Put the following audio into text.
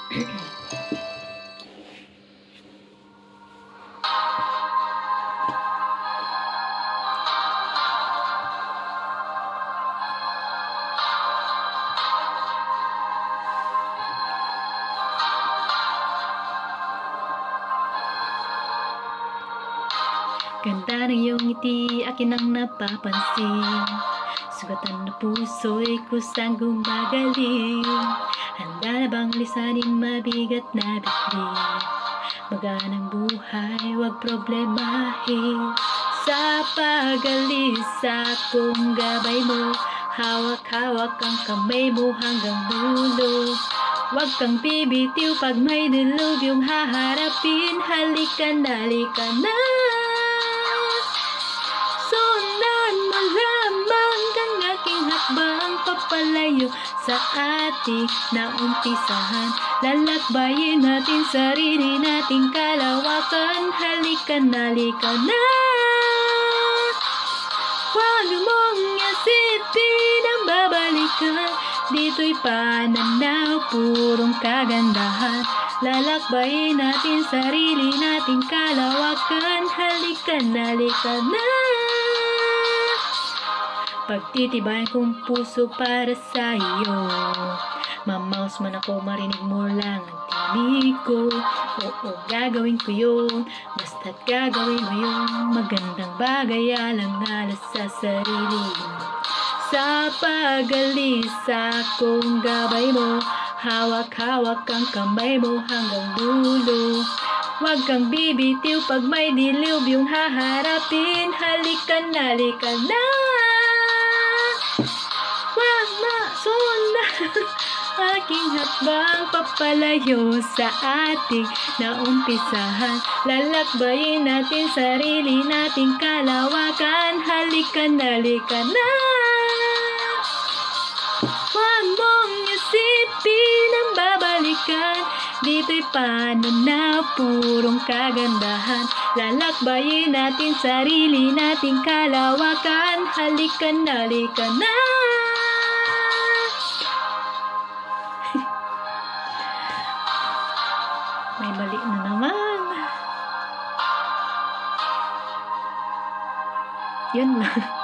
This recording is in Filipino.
Ganda ng iyong ngiti, akin ang napapansin. Sugatan na puso'y kusang gumagaling. Handa na bang lisanin mabigat na bitbit? Maganang buhay, wag problemahin. Sa pag-alis akong gabay mo, hawak-hawak ang kamay mo hanggang dulo. Huwag kang bibitiw pag may dilubyong haharapin. Halika na, halika na. Sundan mo lamang ang aking hakbang papalayo sa ating naumpisahan. Lalakbayin natin sarili nating kalawakan. Halika na, halika na. Huwag mong isipin ang babalikan. Dito'y pananaw, purong kagandahan. Lalakbayin natin sarili nating kalawakan. Halika na, halika na. Pagtitibayan kong puso para sa iyo. Mamaus man ako, marinig mo lang ang tinig ko. Oo, gagawin ko yun, basta't gagawin mo yun. Magandang bagay, alang-alas sa sarili. Sa pag-alis akong gabay mo, hawak-hawak ang kamay mo hanggang dulo. Huwag kang bibitiw pag may dilubyong haharapin. Halika na, halika na. Huwag masundan aking hakbang papalayo sa ating naumpisahan. Lalakbayin natin sarili nating kalawakan. Halika na, halika na. Huwag mong isipin ang babalikan. Dito'y pananaw, purong kagandahan. Lalakbayin natin sarili nating kalawakan. Halika na, halika na. May mali na naman. Yun lang.